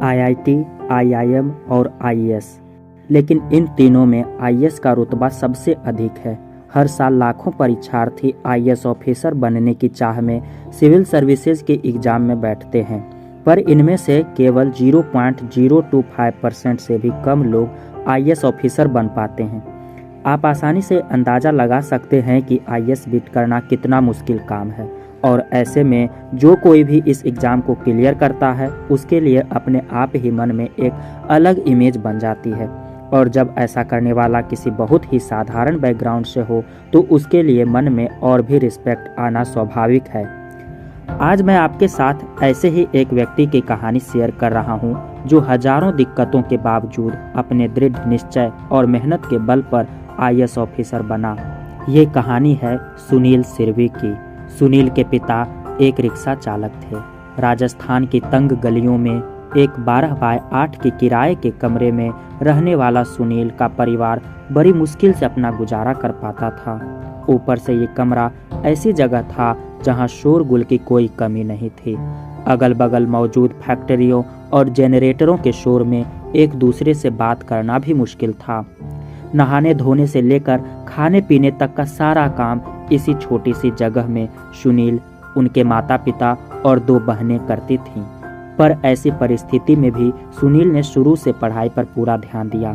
IIT, IIM और IAS. लेकिन इन तीनों में आईएएस का रुतबा सबसे अधिक है। हर साल लाखों परीक्षार्थी आईएएस ऑफिसर बनने की चाह में सिविल सर्विसेज के एग्ज़ाम में बैठते हैं, पर इनमें से केवल 0.025% से भी कम लोग आईएएस ऑफिसर बन पाते हैं। आप आसानी से अंदाज़ा लगा सकते हैं कि आईएएस बीट करना कितना मुश्किल काम है, और ऐसे में जो कोई भी इस एग्ज़ाम को क्लियर करता है उसके लिए अपने आप ही मन में एक अलग इमेज बन जाती है। और जब ऐसा करने वाला किसी बहुत ही साधारण बैकग्राउंड से हो तो उसके लिए मन में और भी रिस्पेक्ट आना स्वाभाविक है। आज मैं आपके साथ ऐसे ही एक व्यक्ति की कहानी शेयर कर रहा हूं, जो हजारों दिक्कतों के बावजूद अपने दृढ़ निश्चय और मेहनत के बल पर आईएएस ऑफिसर बना। ये कहानी है सुनील सिरवी की। सुनील के पिता एक रिक्शा चालक थे। राजस्थान की तंग गलियों में एक 12x8 के किराए के कमरे में रहने वाला सुनील का परिवार बड़ी मुश्किल से अपना गुजारा कर पाता था। ऊपर से ये कमरा ऐसी जगह था जहां शोरगुल की कोई कमी नहीं थी। अगल बगल मौजूद फैक्ट्रियों और जनरेटरों के शोर में एक दूसरे से बात करना भी मुश्किल था। नहाने धोने से लेकर खाने पीने तक का सारा काम इसी छोटी सी जगह में सुनील, उनके माता पिता और 2 बहनें करती थीं। पर ऐसी परिस्थिति में भी सुनील ने शुरू से पढ़ाई पर पूरा ध्यान दिया।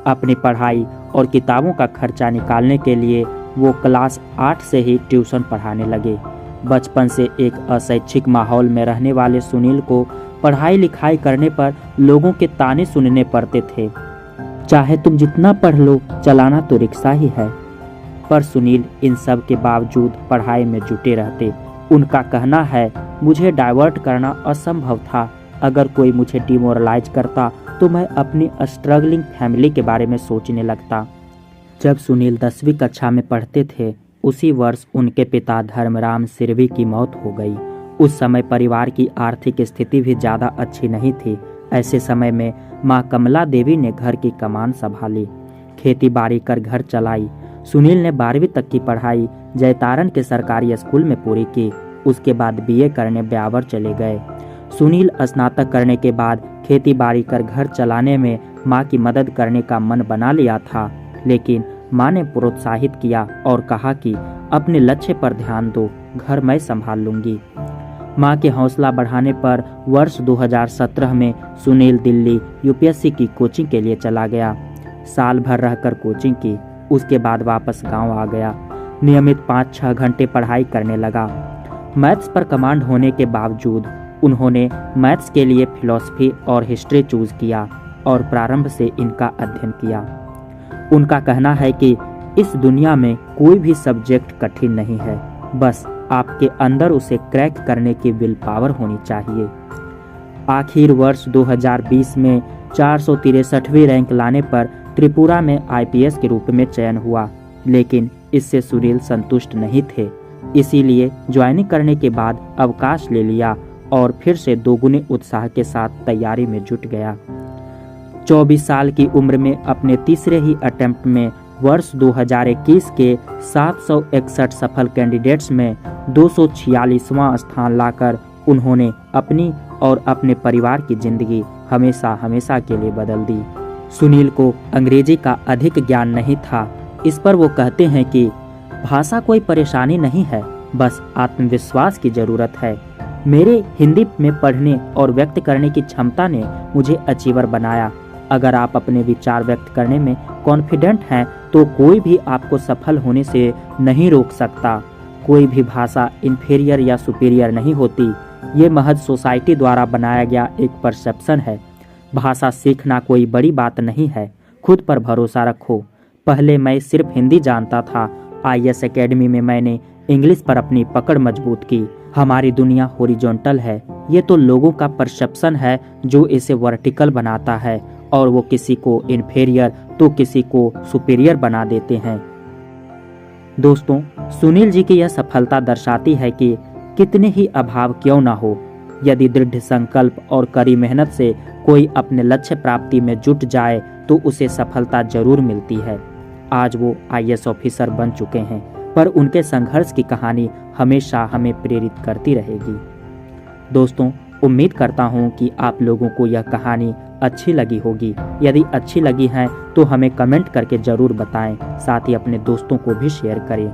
अपनी पढ़ाई और किताबों का खर्चा निकालने के लिए वो क्लास 8 से ही ट्यूशन पढ़ाने लगे। बचपन से एक अशैक्षिक माहौल में रहने वाले सुनील को पढ़ाई लिखाई करने पर लोगों के ताने सुनने पड़ते थे। चाहे तुम जितना पढ़ लो, चलाना तो रिक्शा ही है। पर सुनील इन सब के बावजूद पढ़ाई में जुटे रहते। उनका कहना है, मुझे डाइवर्ट करना असंभव था। अगर कोई मुझे डिमोरलाइज करता तो मैं अपनी स्ट्रगलिंग फैमिली के बारे में सोचने लगता। जब सुनील 10वीं कक्षा में पढ़ते थे, उसी वर्ष उनके पिता धर्मराम सिरवी की मौत हो गई। उस समय परिवार की आर्थिक स्थिति भी ज़्यादा अच्छी नहीं थी। ऐसे समय में माँ कमला देवी ने घर की कमान संभाली, खेती बाड़ी कर घर चलाई। सुनील ने 12वीं तक की पढ़ाई जयतारण के सरकारी स्कूल में पूरी की। उसके बाद बीए करने ब्यावर चले गए। सुनील स्नातक करने के बाद खेती बाड़ी कर घर चलाने में माँ की मदद करने का मन बना लिया था, लेकिन माँ ने प्रोत्साहित किया और कहा कि अपने लक्ष्य पर ध्यान दो, घर मैं संभाल लूंगी। माँ के हौसला बढ़ाने पर वर्ष 2017 में सुनील दिल्ली यूपीएससी की कोचिंग के लिए चला गया। साल भर रहकर कोचिंग की, उसके बाद वापस गांव आ गया। नियमित 5-6 घंटे पढ़ाई करने लगा। मैथ्स पर कमांड होने के बावजूद उन्होंने मैथ्स के लिए फिलॉसफी और हिस्ट्री चूज किया और प्रारंभ से इनका अध्ययन किया। उनका कहना है कि इस दुनिया में कोई भी सब्जेक्ट कठिन नहीं है, बस आपके अंदर उसे क्रैक करने की विल पावर होनी चाहिए। आखिर वर्ष 2020 में 463वीं रैंक लाने पर त्रिपुरा में आईपीएस के रूप में चयन हुआ, लेकिन इससे सुनील संतुष्ट नहीं थे। इसीलिए ज्वाइनिंग करने के बाद अवकाश ले लिया और फिर से दोगुने उत्साह के साथ तैयारी में जुट गया। 24 साल की उम्र में अपने तीसरे ही अटेम्प्ट में वर्ष 2021 के 761 सफल कैंडिडेट्स में 246वां स्थान लाकर उन्होंने अपनी और अपने परिवार की जिंदगी हमेशा हमेशा के लिए बदल दी। सुनील को अंग्रेजी का अधिक ज्ञान नहीं था। इस पर वो कहते हैं कि भाषा कोई परेशानी नहीं है, बस आत्मविश्वास की ज़रूरत है। मेरे हिंदी में पढ़ने और व्यक्त करने की क्षमता ने मुझे अचीवर बनाया। अगर आप अपने विचार व्यक्त करने में कॉन्फिडेंट हैं तो कोई भी आपको सफल होने से नहीं रोक सकता। कोई भी भाषा इन्फीरियर या सुपीरियर नहीं होती। ये महज सोसाइटी द्वारा बनाया गया एक परसेप्शन है। भाषा सीखना कोई बड़ी बात नहीं है। खुद पर भरोसा रखो। पहले मैं सिर्फ हिंदी जानता था। आईएएस एकेडमी में मैंने इंग्लिश पर अपनी पकड़ मजबूत की। हमारी दुनिया हॉरिजॉन्टल है। ये तो लोगों का परसेप्शन है जो इसे वर्टिकल बनाता है, और वो किसी को इन्फीरियर तो किसी को सुपीरियर बना देते हैं। दोस्तों, सुनील जी की यह सफलता दर्शाती है कि कितने ही अभाव क्यों ना हो, यदि दृढ़ संकल्प और कड़ी मेहनत से कोई अपने लक्ष्य प्राप्ति में जुट जाए तो उसे सफलता जरूर मिलती है। आज वो आईएएस ऑफिसर बन चुके हैं, पर उनके संघर्ष की कहानी हमेशा हमें प्रेरित करती रहेगी। दोस्तों, उम्मीद करता हूँ कि आप लोगों को यह कहानी अच्छी लगी होगी। यदि अच्छी लगी है तो हमें कमेंट करके ज़रूर बताएं, साथ ही अपने दोस्तों को भी शेयर करें।